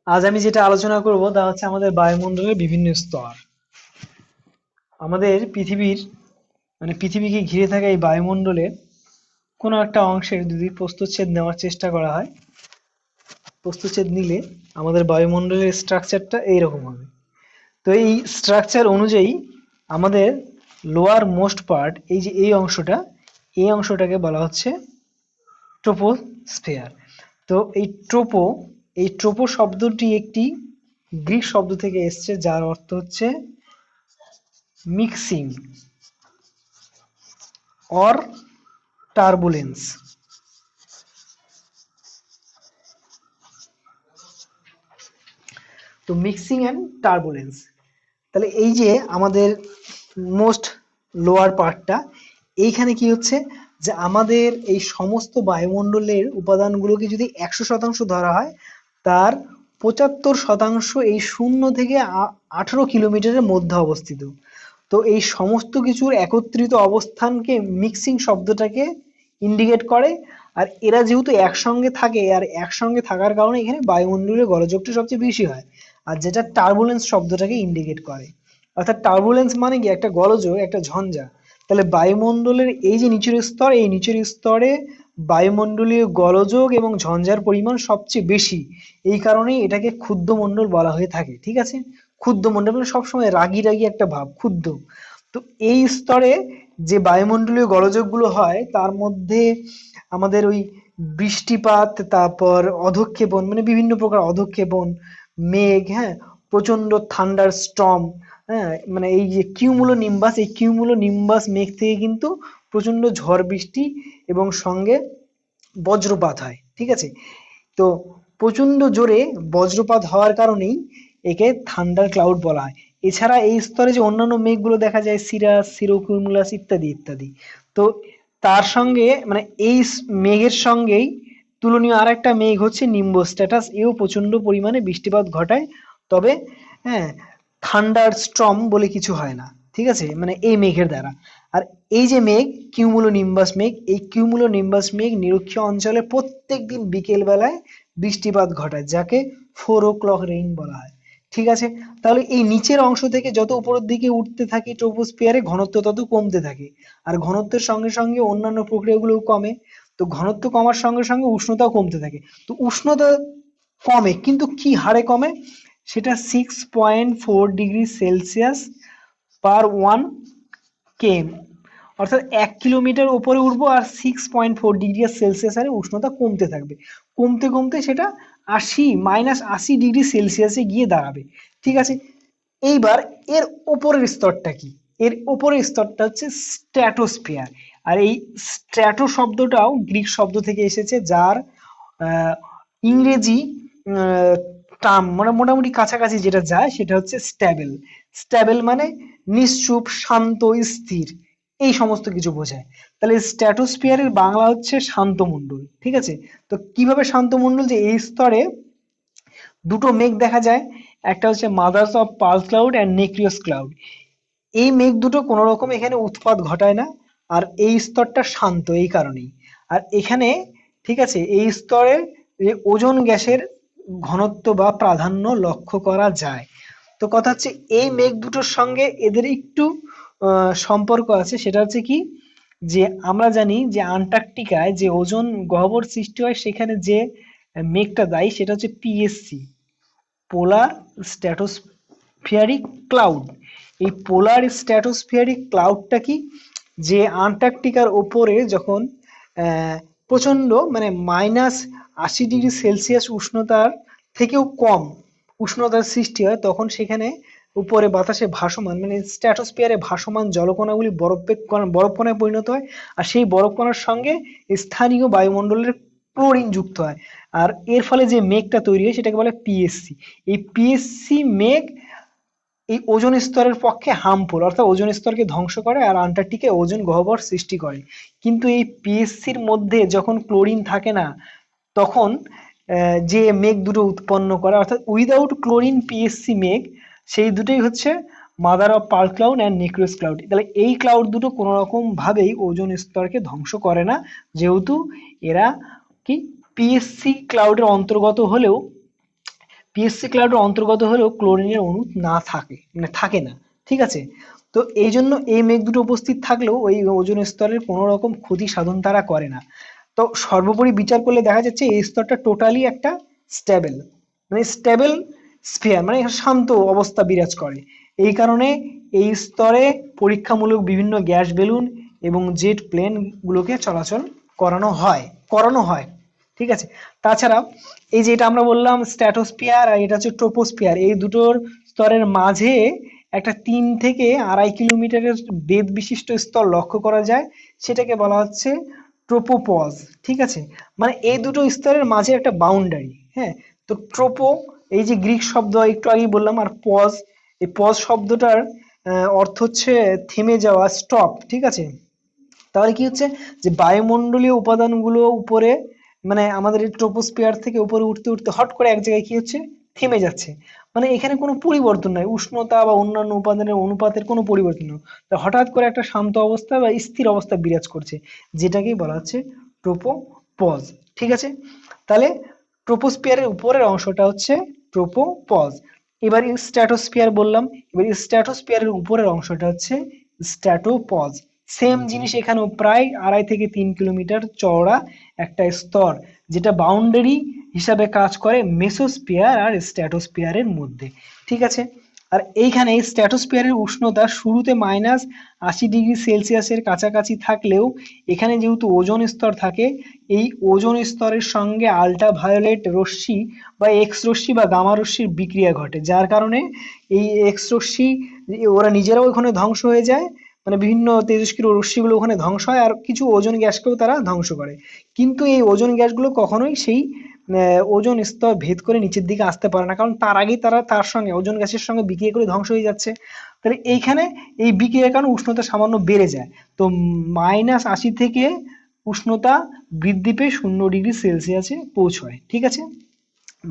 আজ আমি যেটা আলোচনা করব তা হচ্ছে আমাদের বায়ুমণ্ডলের বিভিন্ন স্তর। আমাদের পৃথিবীর পৃথিবীকে ঘিরে থাকা এই বায়ুমণ্ডলের কোনো একটা অংশের যদি প্রস্থচ্ছেদ নেওয়ার চেষ্টা করা হয়, প্রস্থচ্ছেদ নিলে আমাদের বায়ুমণ্ডলের স্ট্রাকচারটা এইরকম হবে। তো এই স্ট্রাকচার অনুযায়ী আমাদের লোয়ার মোস্ট পার্ট, এই যে এই অংশটাকে বলা হচ্ছে ট্রোপোস্ফিয়ার। তো এই ট্রোপো শব্দটি একটি গ্রিক শব্দ থেকে এসছে, যার অর্থ হচ্ছে মিক্সিং অর টার্বুলেন্স। তো মিক্সিং অ্যান্ড টার্বুলেন্স, তাহলে এই যে আমাদের মোস্ট লোয়ার পার্টটা, এইখানে কি হচ্ছে যে আমাদের এই সমস্ত বায়ুমণ্ডলের উপাদানগুলোকে যদি 100% ধরা হয়, তার 75% এই 0 থেকে 18 কিলোমিটারের মধ্যে অবস্থিত। তো এই সমস্ত কিছুর একত্রিত অবস্থানকে মিক্সিং শব্দটাকে ইন্ডিকেট করে। আর এরা যেহেতু একসঙ্গে থাকে, আর একসঙ্গে থাকার কারণে এখানে বায়ুমণ্ডলের গোলযোগটা সবচেয়ে বেশি হয়, আর যেটা টার্বুলেন্স শব্দটাকে ইন্ডিকেট করে। অর্থাৎ টার্বুলেন্স মানে কি একটা গোলযোগ, একটা ঝঞ্ঝা। তাহলে বায়ুমণ্ডলের এই যে নিচের স্তর, এই নিচের স্তরে বায়ুমণ্ডলীয় গোলযোগ এবং ঝঞ্ঝার পরিমাণ সবচেয়ে বেশি। এই কারণেই এটাকে ক্ষুদ্র মণ্ডল বলা হয়ে থাকে। ঠিক আছে, ক্ষুদ্র মণ্ডল মানে সবসময় রাগি রাগি একটা ভাব, ক্ষুদ্র। তো এই স্তরে যে বায়ুমণ্ডলীয় গোলযোগগুলো হয়, তার মধ্যে আমাদের ওই বৃষ্টিপাত, তারপর অধঃক্ষেপণ, মানে বিভিন্ন প্রকার অধঃক্ষেপণ, মেঘ, হ্যাঁ, প্রচন্ড থান্ডার স্টর্ম, হ্যাঁ, মানে এই যে কিউমুলো নিম্বাস মেঘ থেকে কিন্তু প্রচন্ড ঝড় বৃষ্টি এবং সঙ্গে বজ্রপাত হয়। ঠিক আছে, তো প্রচন্ড জোরে বজ্রপাত হওয়ার কারণেই একে থান্ডার ক্লাউড বলা হয়। এছাড়া এই স্তরে যে অন্যান্য মেঘগুলো দেখা যায়, সিরাস, সিরোকিউমুলাস ইত্যাদি ইত্যাদি, তো তার সঙ্গে মানে এই মেঘের সঙ্গেই তুলনীয় আর একটা মেঘ হচ্ছে নিম্বোস্ট্যাটাস। এও প্রচন্ড পরিমাণে বৃষ্টিপাত ঘটায়, তবে হ্যাঁ, থান্ডার স্টর্ম বলে কিছু হয় না। ঠিক আছে, মানে এই মেঘের দ্বারা। আর এই যে মেঘ, কিউমুলো নিম্বাস মেঘ, এই কিউমুলো নিম্বাস মেঘ নিরক্ষীয় অঞ্চলে প্রত্যেকদিন বিকেল বেলায় বৃষ্টিপাত ঘটায়, যাকে 4 o'clock রেইন বলা হয়। ঠিক আছে, তাহলে এই নিচের অংশ থেকে যত উপরের দিকে উঠতে থাকি ট্রোপোস্ফিয়ারে, ঘনত্ব তত কমতে থাকে। আর ঘনত্বের সঙ্গে সঙ্গে অন্যান্য প্রক্রিয়াগুলোও কমে। তো ঘনত্ব কমার সঙ্গে সঙ্গে উষ্ণতাও কমতে থাকে। তো উষ্ণতা কমে, কিন্তু কি হারে কমে, সেটা 6.4 ডিগ্রি সেলসিয়াস পার 1 km, অর্থাৎ 1 কিলোমিটার উপরে উঠবো আর 6.4 ডিগ্রি সেলসিয়াস হারে উষ্ণতা কমতে থাকবে। কমতে কমতে সেটা -80 ডিগ্রি সেলসিয়াসে গিয়ে দাঁড়াবে। ঠিক আছে, এইবার এর ওপরের স্তরটা কি? এর ওপরের স্তরটা হচ্ছে স্ট্র্যাটোস্ফিয়ার। আর এই স্ট্র্যাটো শব্দটাও গ্রিক শব্দ থেকে এসেছে, যার আহ, ইংরেজি টার্ম মানে মোটামুটি কাছাকাছি যেটা যায় সেটা হচ্ছে স্ট্যাবেল। স্ট্যাবেল মানে নিশ্চুপ, শান্ত, স্থির, এই সমস্ত কিছু বোঝায়। তাহলে স্ট্র্যাটোস্ফিয়ারের বাংলা হচ্ছে শান্তমণ্ডল। ঠিক আছে, তো কিভাবে শান্তমণ্ডল, যে এই স্তরে দুটো মেঘ দেখা যায়, একটা হচ্ছে mothers of pearl cloud and nacreous cloud. এই মেঘ দুটো কোনো রকম এখানে উৎপাত ঘটায় না, আর এই স্তরটা শান্ত এই কারণেই। আর এখানে, ঠিক আছে, এই স্তরে যে ওজোন গ্যাসের ঘনত্ব বা প্রাধান্য লক্ষ্য করা যায়। তো কথা হচ্ছে এই মেঘ দুটোর সঙ্গে এদের একটু সম্পর্ক আছে। সেটা হচ্ছে কি, যে আমরা জানি যে আন্টার্কটিকায় যে ওজোন গহ্বর সৃষ্টি হয়, সেখানে যে মেঘটা দায়ী সেটা হচ্ছে পিএসসি, পোলার স্ট্র্যাটোস্ফিয়ারিক ক্লাউড। এই পোলার স্ট্র্যাটোস্ফিয়ারিক ক্লাউডটা কি, যে আন্টার্কটিকার ওপরে যখন প্রচন্ড মানে -80 ডিগ্রি সেলসিয়াস উষ্ণতার থেকেও কম উষ্ণতার সৃষ্টি হয়, তখন সেখানে উপরে বাতাসে ভাসমান মানে স্ট্র্যাটোস্ফিয়ারে ভাসমান জলকণাগুলি বরফকণায় পরিণত হয়। আর সেই বরফকণার সঙ্গে স্থানীয় বায়ুমণ্ডলের ক্লোরিন যুক্ত হয়। আর এর ফলে যে মেঘটা তৈরি হয় সেটাকে বলে পিএসসি। এই পিএসসি মেঘ এই ওজোন স্তরের পক্ষে হার্মফুল, অর্থাৎ ওজোন স্তরকে ধ্বংস করে আর আন্টার্কটিকায় ওজোন গহ্বর সৃষ্টি করে। কিন্তু এই পিএসসির মধ্যে যখন ক্লোরিন থাকে না, তখন যে মেঘ দুটো উৎপন্ন করে, অর্থাৎ উইদাউট ক্লোরিন পিএসসি মেঘ, সেই দুটোই হচ্ছে mother of pearl cloud and nacreous cloud. তাহলে এই ক্লাউড দুটো কোনো রকম ভাবেই ওজোন স্তরকে ধ্বংস করে না, যেহেতু এরা কি পিএসসি ক্লাউডের অন্তর্গত হলেও পিএসসি ক্লাউডের অন্তর্গত হলেও ক্লোরিনের অণু না থাকে, মানে থাকে না। ঠিক আছে, তো এই জন্য এই মেঘ দুটো উপস্থিত থাকলেও ওই ওজোন স্তরের কোনো রকম ক্ষতি সাধন তারা করে না। তো সর্বোপরি বিচার করলে দেখা যাচ্ছে এই স্তরটা টোটালি একটা স্টেবল, মানে স্টেবল স্ফিয়ার, মানে শান্ত অবস্থা বিরাজ করে। এই কারণে এই স্তরে পরীক্ষামূলক বিভিন্ন গ্যাস বেলুন এবং জেট প্লেন গুলোকে চলাচল করানো হয়। ঠিক আছে, তাছাড়া এই যে এটা আমরা বললাম স্ট্র্যাটোস্ফিয়ার আর এটা হচ্ছে ট্রোপোস্ফিয়ার, এই দুটোর স্তরের মাঝে একটা 3 থেকে 2.5 কিলোমিটারের বেধ বিশিষ্ট স্তর লক্ষ্য করা যায়, সেটাকে বলা হচ্ছে ট্রোপোপজ। ঠিক আছে, মানে এই দুটো স্তরের মাঝে একটা বাউন্ডারি। হ্যাঁ, তো ট্রোপো এই যে গ্রিক শব্দ একটু আগেই বললাম, আর পজ, এই পজ শব্দটার অর্থ হচ্ছে থেমে যাওয়া, স্টপ। ঠিক আছে, তাহলে কি হচ্ছে যে বায়ুমণ্ডলীয় উপাদানগুলো উপরে, মানে আমাদের এই ট্রোপোস্ফিয়ার থেকে উপরে উঠতে উঠতে হট করে এক জায়গায় কি হচ্ছে, থেমে যাচ্ছে। মানে এখানে কোনো পরিবর্তন নাই, উষ্ণতা বা অন্যান্য উপাদানের অনুপাতের কোনো পরিবর্তন নেই, তো হঠাৎ করে একটা শান্ত অবস্থা বা স্থির অবস্থা বিরাজ করছে, যেটাকেই বলা হচ্ছে ট্রোপোপজ। ঠিক আছে, তাহলে ট্রোপোস্ফিয়ারের উপরের অংশটা হচ্ছে ট্রোপোপজ। এবার স্ট্র্যাটোস্ফিয়ার বললাম, এবার স্ট্র্যাটোস্ফিয়ারের উপরের অংশটা হচ্ছে স্ট্র্যাটোপজ। সেম জিনিস এখানেও প্রায় 2.5 থেকে 3 কিলোমিটার চওড়া একটা স্তর, যেটা বাউন্ডারি হিসাবে কাজ করে মেসোস্ফিয়ার আর স্ট্র্যাটোস্ফিয়ারের মধ্যে। ঠিক আছে, আর এইখানে স্ট্র্যাটোস্ফিয়ারের উষ্ণতা শুরুতে -80 ডিগ্রি সেলসিয়াসের কাছাকাছি থাকলেও এখানে যেহেতু ওজোন স্তর থাকে, এই ওজোন স্তরের সঙ্গে আল্ট্রাভায়োলেট রশ্মি বা এক্স রশ্মি বা গামা রশ্মির বিক্রিয়া ঘটে, যার কারণে এই এক্স রশ্মি ওরা নিজেরাও ওখানে ধ্বংস হয়ে যায়, মানে বিভিন্ন তেজস্ক্রিয় রশ্মিগুলো ওখানে ধ্বংস হয়, আর কিছু ওজোন গ্যাসকেও তারা ধ্বংস করে। কিন্তু এই ওজোন গ্যাসগুলো কখনোই সেই ওজোন স্তর ভেদ করে নিচের দিকে আসতে পারে না, কারণ তার আগেই তারা তার সঙ্গে ওজোন গ্যাসের সঙ্গে বিক্রিয়া করে ধ্বংস হয়ে যাচ্ছে। তাহলে এইখানে এই বিক্রিয়ার কারণে উষ্ণতা সামান্য বেড়ে যায়। তো -80 থেকে উষ্ণতা বৃদ্ধি পেয়ে 0 ডিগ্রি সেলসিয়াসে পৌঁছয়। ঠিক আছে,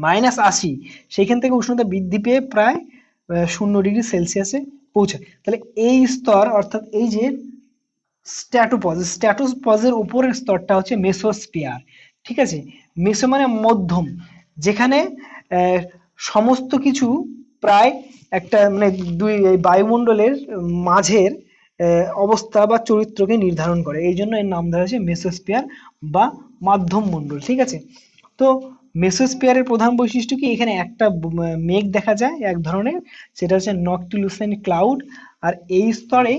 -80, সেখান থেকে উষ্ণতা বৃদ্ধি পেয়ে প্রায় 0 ডিগ্রি সেলসিয়াসে পৌঁছায়। তাহলে এই স্তর, অর্থাৎ এই যে স্ট্র্যাটোপজের উপরের স্তরটা হচ্ছে মেসোস্ফিয়ার। ঠিক আছে, মেসো মানে মধ্যম, যেখানে আহ, সমস্ত কিছু প্রায় একটা মানে এই বায়ুমণ্ডলের মাঝের অবস্থা বা চরিত্রকে নির্ধারণ করে, এই জন্য এর নাম ধরা হয়েছে মেসোস্ফিয়ার বা মাধ্যম মণ্ডল। ঠিক আছে, তো মেসোস্ফিয়ারের প্রধান বৈশিষ্ট্য কি, এখানে একটা মেঘ দেখা যায় এক ধরনের, সেটা হচ্ছে নকটিলুসেন্ট ক্লাউড। আর এই স্তরে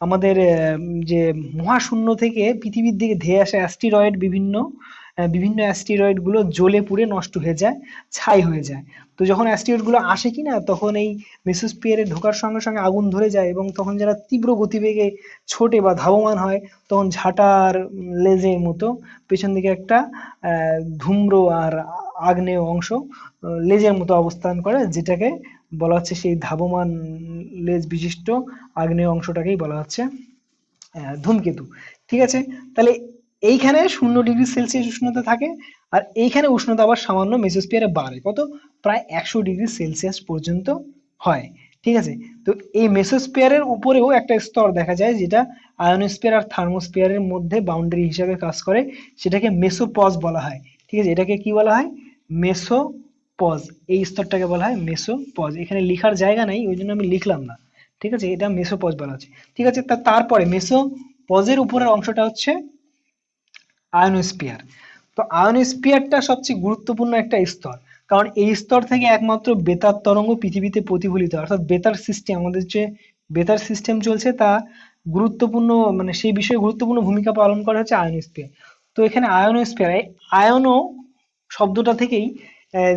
আমাদের যে মহাশূন্য থেকে পৃথিবীর দিকে ধেয়ে আসা অ্যাস্টেরয়েড, বিভিন্ন অ্যাস্টেরয়েড গুলো জ্বলে পুড়ে নষ্ট হয়ে যায়, ছাই হয়ে যায়। তো যখন অ্যাস্টেরয়েড গুলো আসে কিনা, তখন এই মেসোস্ফিয়ারে ঢোকার সঙ্গে সঙ্গে আগুন ধরে যায়, এবং তখন যারা তীব্র গতিবেগে ছোটে বা ধাবমান হয়, তখন ঝাঁটার লেজের মতো পেছন দিকে একটা ধূম্র আর আগ্নেয় অংশ লেজের মতো অবস্থান করে, যেটাকে বলা হচ্ছে সেই ধাবমান লেজ বিশিষ্ট আগ্নেয় অংশটাকেই বলা হচ্ছে ধূমকেতু। ঠিক আছে, তাহলে এইখানে 0 ডিগ্রি সেলসিয়াস উষ্ণতা থাকে, আর এইখানে উষ্ণতা আবার সামান্য মেসোস্ফিয়ারে বাড়ে, কত, প্রায় 100 ডিগ্রি সেলসিয়াস পর্যন্ত হয়। ঠিক আছে, তো এই মেসোস্ফিয়ারের উপরেও একটা স্তর দেখা যায়, যেটা আয়োনোস্ফিয়ার আর থার্মোস্ফিয়ারের মধ্যে বাউন্ডারি হিসাবে কাজ করে, সেটাকে মেসোপজ বলা হয়। ঠিক আছে, এটাকে কি বলা হয়, মেসোপজ। এই স্তরটাকে বলা হয় মেসোপজ। এখানে লেখার জায়গা নাই, ওই জন্য আমি লিখলাম না। ঠিক আছে, এটা মেসোপজ বলা হচ্ছে। ঠিক আছে, তারপরে মেসোপজের উপরের অংশটা হচ্ছে আয়োনোস্ফিয়ার। তো আয়োনোস্ফিয়ারটা সবচেয়ে গুরুত্বপূর্ণ একটা স্তর, কারণ এই স্তর থেকে একমাত্র বেতার তরঙ্গ পৃথিবীতে প্রতিফলিত হয়, অর্থাৎ বেতার সিস্টেম, আমাদের যে বেতার সিস্টেম চলছে তা গুরুত্বপূর্ণ, মানে সেই বিষয়ে গুরুত্বপূর্ণ ভূমিকা পালন করে হচ্ছে আয়োনোস্ফিয়ার। তো এখানে আয়োনোস্ফিয়ার, আয়নো শব্দটা থেকেই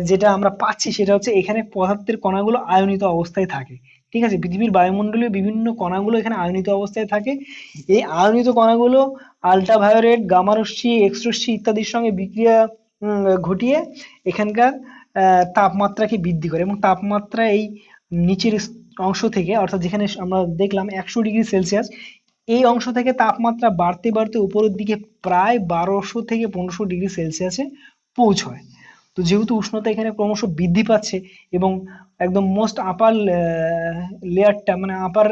যেটা আমরা পাচ্ছি সেটা হচ্ছে এখানে পদার্থের কণাগুলো আয়নিত অবস্থায় থাকে। ঠিক আছে, পৃথিবীর বায়ুমণ্ডলীয় বিভিন্ন কণাগুলো এখানে আয়নিত অবস্থায় থাকে। এই আয়নিত কণাগুলো আল্ট্রাভায়োলেট, গামা রশ্মি, এক্স রশ্মি ইত্যাদির সঙ্গে বিক্রিয়া ঘটিয়ে এখানকার তাপমাত্রাকে বৃদ্ধি করে, এবং তাপমাত্রা এই নিচের অংশ থেকে, অর্থাৎ যেখানে আমরা দেখলাম 100 ডিগ্রি সেলসিয়াস, এই অংশ থেকে তাপমাত্রা বাড়তে বাড়তে উপরের দিকে প্রায় 1200 থেকে 1500 ডিগ্রি সেলসিয়াসে পৌঁছয়। তো যেহেতু উষ্ণতা এখানে ক্রমশ বৃদ্ধি পাচ্ছে, এবং একদম মোস্ট আপার লেয়ারটা, মানে আপার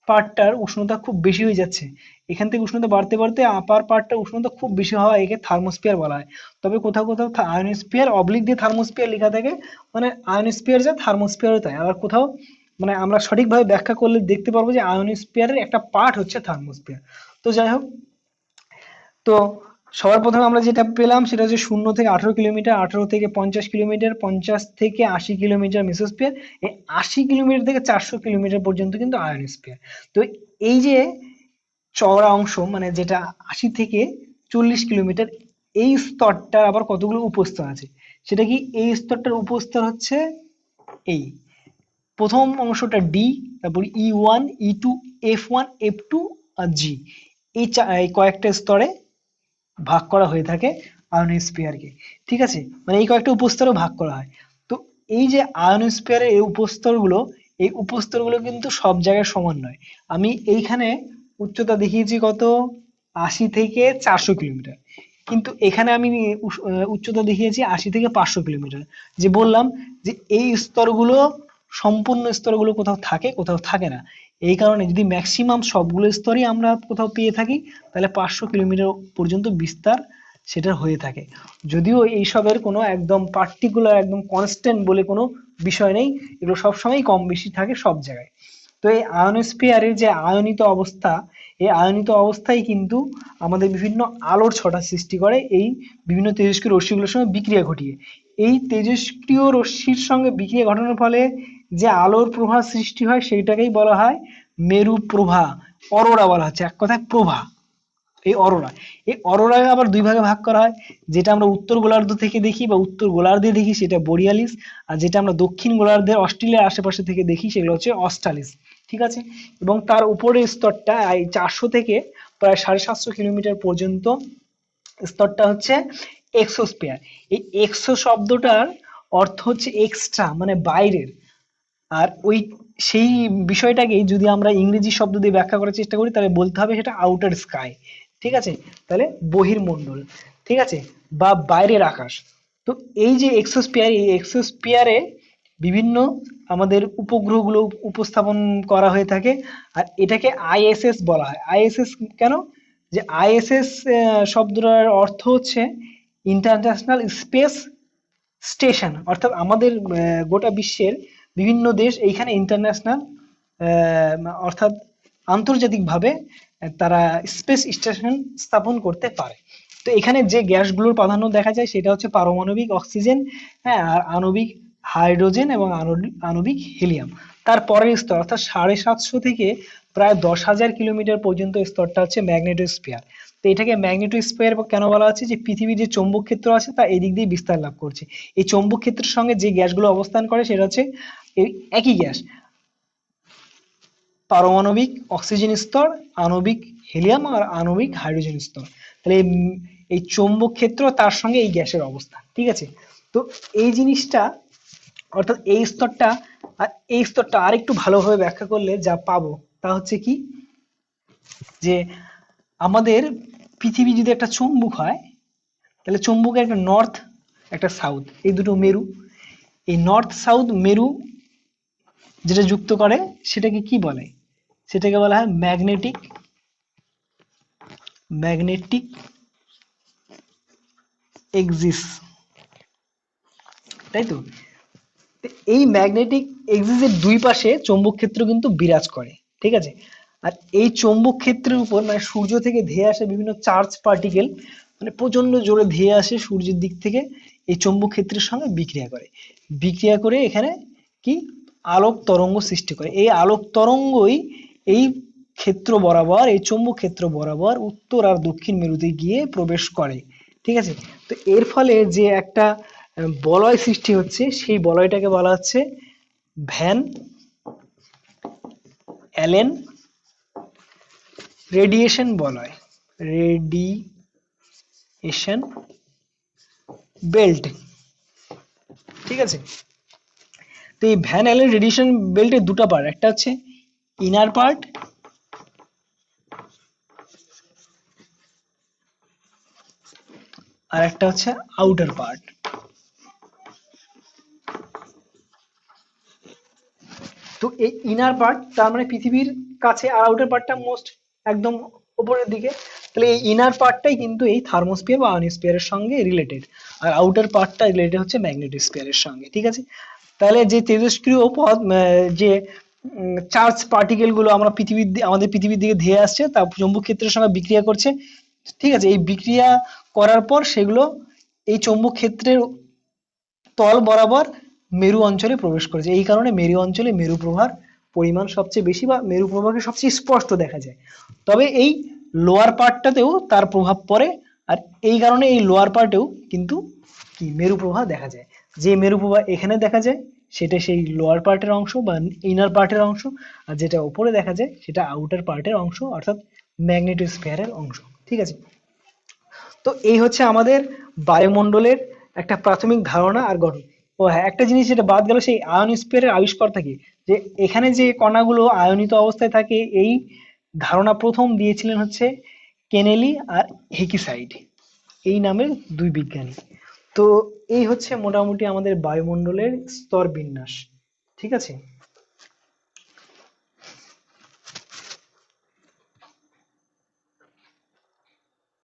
পার্টটার উষ্ণতা খুব বেশি হয়ে যাচ্ছে, এখান থেকে উষ্ণতা বাড়তে বাড়তে আপার পার্টটার উষ্ণতা খুব বেশি হওয়া একে থার্মোস্ফিয়ার বলা হয়। তবে কোথাও কোথাও আয়নোস্ফিয়ার অবলিক দিয়ে থার্মোস্ফিয়ার লেখা থাকে, মানে আয়নোস্ফিয়ার যা থার্মোস্ফিয়ারও তাই। আবার কোথাও মানে আমরা সঠিকভাবে ব্যাখ্যা করলে দেখতে পারবো যে আয়নোস্ফিয়ারের একটা পার্ট হচ্ছে থার্মোস্ফিয়ার। তো যাই হোক, তো সবার প্রথমে আমরা যেটা পেলাম সেটা হচ্ছে 0 থেকে 18 কিলোমিটার, 18 থেকে 50 কিলোমিটার, 50 থেকে 80 কিলোমিটার মেসোস্ফিয়ার, এই 80 কিলোমিটার থেকে 400 কিলোমিটার পর্যন্ত কিন্তু আয়নোস্ফিয়ার। তো এই যে চওড়া অংশ মানে যেটা 80 থেকে 40 কিলোমিটার, এই স্তরটার আবার কতগুলো উপস্তর আছে। সেটা কি, এই স্তরটার উপস্তর হচ্ছে এই প্রথম অংশটা ডি, তারপর E1, E2, F1, F2 আর জি, এই কয়েকটা স্তরে ভাগ করা হয়ে থাকে আয়নোস্ফিয়ারকে। ঠিক আছে, মানে এই কয়েকটা উপস্তরে ভাগ করা হয়। তো এই যে আয়নোস্ফিয়ারের এই উপস্তরগুলো কিন্তু সব জায়গায় সমান নয়। আমি এইখানে উচ্চতা দেখিয়েছি কত, 80 থেকে 400 কিলোমিটার, কিন্তু এখানে আমি উচ্চতা দেখিয়েছি 80 থেকে 500 কিলোমিটার। যে বললাম যে এই স্তরগুলো, সম্পূর্ণ স্তরগুলো কোথাও থাকে কোথাও থাকে না। এই কারণে যদি ম্যাক্সিমাম সবগুলো স্তরই আমরা কোথাও পেয়ে থাকি, তাহলে 500 কিলোমিটার পর্যন্ত বিস্তার সেটা হয়ে থাকে। যদিও এইসবের কোনো একদম পার্টিকুলার একদম কনস্ট্যান্ট বলে কোনো বিষয় নেই, এগুলো সবসময় কম বেশি থাকে সব জায়গায়। তো এই আয়নোস্ফিয়ারের যে আয়নিত অবস্থা, এই আয়নিত অবস্থায় কিন্তু আমাদের বিভিন্ন আলোর ছটা সৃষ্টি করে এই বিভিন্ন তেজস্ক্রিয় রশ্মিগুলোর সঙ্গে বিক্রিয়া ঘটিয়ে। এই তেজস্ক্রিয় রশ্মির সঙ্গে বিক্রিয়া ঘটানোর ফলে যে আলোর প্রভা সৃষ্টি হয় সেইটাকেই বলা হয় মেরু প্রভা, অরোরা বলা হচ্ছে, এক কথায় প্রভা। এই অরোরাকে আবার দুই ভাগে ভাগ করা হয়। যেটা আমরা উত্তর গোলার্ধ থেকে দেখি বা উত্তর গোলার্ধে দেখি সেটা বোরিয়ালিস, আর যেটা আমরা দক্ষিণ গোলার্ধের অস্ট্রেলিয়ার আশেপাশে থেকে দেখি সেগুলো হচ্ছে অস্ট্রালিস। ঠিক আছে, এবং তার উপরের স্তরটা এই 400 থেকে প্রায় 750 কিলোমিটার পর্যন্ত স্তরটা হচ্ছে এক্সোস্ফিয়ার। এই এক্সো শব্দটার অর্থ হচ্ছে এক্সট্রা, মানে বাইরের। আর ওই সেই বিষয়টাকেই যদি আমরা ইংরেজি শব্দ দিয়ে ব্যাখ্যা করার চেষ্টা করি তাহলে বলতে হবে সেটা আউটার স্কাই। ঠিক আছে, তাহলে বহির্মণ্ডল, ঠিক আছে, বা বাইরের আকাশ। তো এই যে এক্সোস্ফিয়ার, এই এক্সোস্ফিয়ারে বিভিন্ন আমাদের উপগ্রহগুলো উপস্থাপন করা হয়ে থাকে। আর এটাকে আইএসএস বলা হয়। আইএসএস কেন, যে আইএসএস শব্দটার অর্থ হচ্ছে ইন্টারন্যাশনাল স্পেস স্টেশন, অর্থাৎ আমাদের গোটা বিশ্বের বিভিন্ন দেশ এইখানে ইন্টারন্যাশনাল অর্থাৎ আন্তর্জাতিকভাবে তারা স্পেস স্টেশন স্থাপন করতে পারে। তো এখানে যে গ্যাসগুলোর প্রাধান্য দেখা যায় সেটা হচ্ছে পারমাণবিক অক্সিজেন, হ্যাঁ, আর আণবিক হাইড্রোজেন এবং আণবিক হিলিয়াম। তার পরের স্তর অর্থাৎ 750 থেকে প্রায় 10,000 কিলোমিটার পর্যন্ত স্তরটা হচ্ছে ম্যাগনেটোস্ফিয়ার। তো এটাকে ম্যাগনেটোস্ফিয়ার কেন বলা হচ্ছে, যে পৃথিবীর যে চৌম্বক ক্ষেত্র আছে তা এই দিক দিয়ে বিস্তার লাভ করছে। এই চৌম্বক ক্ষেত্রের সঙ্গে যে গ্যাসগুলো অবস্থান করে সেটা হচ্ছে এই একই গ্যাস, পারমাণবিক অক্সিজেন স্তর, আণবিক হিলিয়াম আর আণবিক হাইড্রোজেন স্তর। তাহলে এই চৌম্বক ক্ষেত্র তার সঙ্গে এই গ্যাসের অবস্থান। ঠিক আছে, তো এই জিনিসটা অর্থাৎ এই স্তরটা আর একটু ভালোভাবে ব্যাখ্যা করলে যা পাবো তা হচ্ছে কি, যে আমাদের পৃথিবী যদি একটা চুম্বক হয়, তাহলে চুম্বকের একটা নর্থ একটা সাউথ, এই দুটো মেরু, এই নর্থ সাউথ মেরু যেটা যুক্ত করে সেটাকে কি বলে, সেটাকে বলা হয় ম্যাগনেটিক ম্যাগনেটিক এক্সিস, তাই তো। এই ম্যাগনেটিক এক্সিসের দুই পাশে চৌম্বক ক্ষেত্র কিন্তু বিরাজ করে। ঠিক আছে, আর এই চৌম্বক ক্ষেত্রের উপর মানে সূর্য থেকে ধেয়ে আসে বিভিন্ন চার্জ পার্টিকেল, মানে প্রচন্ড জোরে ধেয়ে আসে সূর্যের দিক থেকে, এই চৌম্বক ক্ষেত্রের সঙ্গে বিক্রিয়া করে এখানে কি আলোক তরঙ্গ সৃষ্টি করে। এই আলোক তরঙ্গই এই ক্ষেত্র বরাবর, এই চৌম্বক ক্ষেত্র বরাবর উত্তর আর দক্ষিণ মেরুতে গিয়ে প্রবেশ করে। ঠিক আছে, তো এর ফলে যে একটা বলয় সৃষ্টি হচ্ছে সেই বলয়টাকে বলা হচ্ছে ভ্যান অ্যালেন রেডিয়েশন বলয়, রেডিয়েশন বেল্ট। ঠিক আছে, তো এই ভ্যান অ্যালেন রেডিয়েশন বেল্টের দুটো পার্ট, একটা হচ্ছে ইনার পার্ট আর একটা হচ্ছে আউটার পার্ট। তো এই ইনার পার্ট তার মানে পৃথিবীর কাছে, আর আউটার পার্টটা মোস্ট একদম উপরের দিকে। তাহলে এই ইনার পার্টটাই কিন্তু এই থার্মোস্ফিয়ার বা আয়নোস্ফিয়ারের সঙ্গে রিলেটেড, আর আউটার পার্টটা রিলেটেড হচ্ছে ম্যাগনেটোস্ফিয়ারের সঙ্গে, ঠিক আছে। তাহলে যে তেজস্ক্রিয় পদ যে চার্জ পার্টিকেল গুলো আমরা আমাদের পৃথিবীর দিকে ধেয়ে আসছে, তা চৌম্বক ক্ষেত্রের সঙ্গে বিক্রিয়া করছে, ঠিক আছে। এই বিক্রিয়া করার পর সেগুলো এই চৌম্বক ক্ষেত্রের তল বরাবর মেরু অঞ্চলে প্রবেশ করেছে। এই কারণে মেরু অঞ্চলে মেরু প্রভার পরিমাণ সবচেয়ে বেশি, বা মেরু প্রভাকে সবচেয়ে স্পষ্ট দেখা যায়। তবে এই লোয়ার পার্টটাতেও তার প্রভাব পড়ে, আর এই কারণে এই লোয়ার পার্টেও কিন্তু কি মেরু প্রভা দেখা যায়। যে মেরু প্রভা এখানে দেখা যায় সেটা সেই লোয়ার পার্টের অংশ বা ইনার পার্টের অংশ, আর যেটা উপরে দেখা যায় সেটা আউটার পার্টের অংশ, অর্থাৎ ম্যাগনেটোস্ফিয়ারের অংশ, ঠিক আছে। তো এই হচ্ছে আমাদের বায়ুমণ্ডলের একটা প্রাথমিক ধারণা আর গঠন। ও হ্যাঁ, একটা জিনিস যেটা বাদ গেল, সেই আয়নোস্ফিয়ারের আবিষ্কার থেকে, যে এখানে যে কণাগুলো আয়নিত অবস্থায় থাকে, এই ধারণা প্রথম দিয়েছিলেন হচ্ছে কেনেলি আর হেকিসাইড, এই নামের দুই বিজ্ঞানী। তো এই হচ্ছে মোটামুটি আমাদের বায়ুমণ্ডলের স্তর বিন্যাস, ঠিক আছে।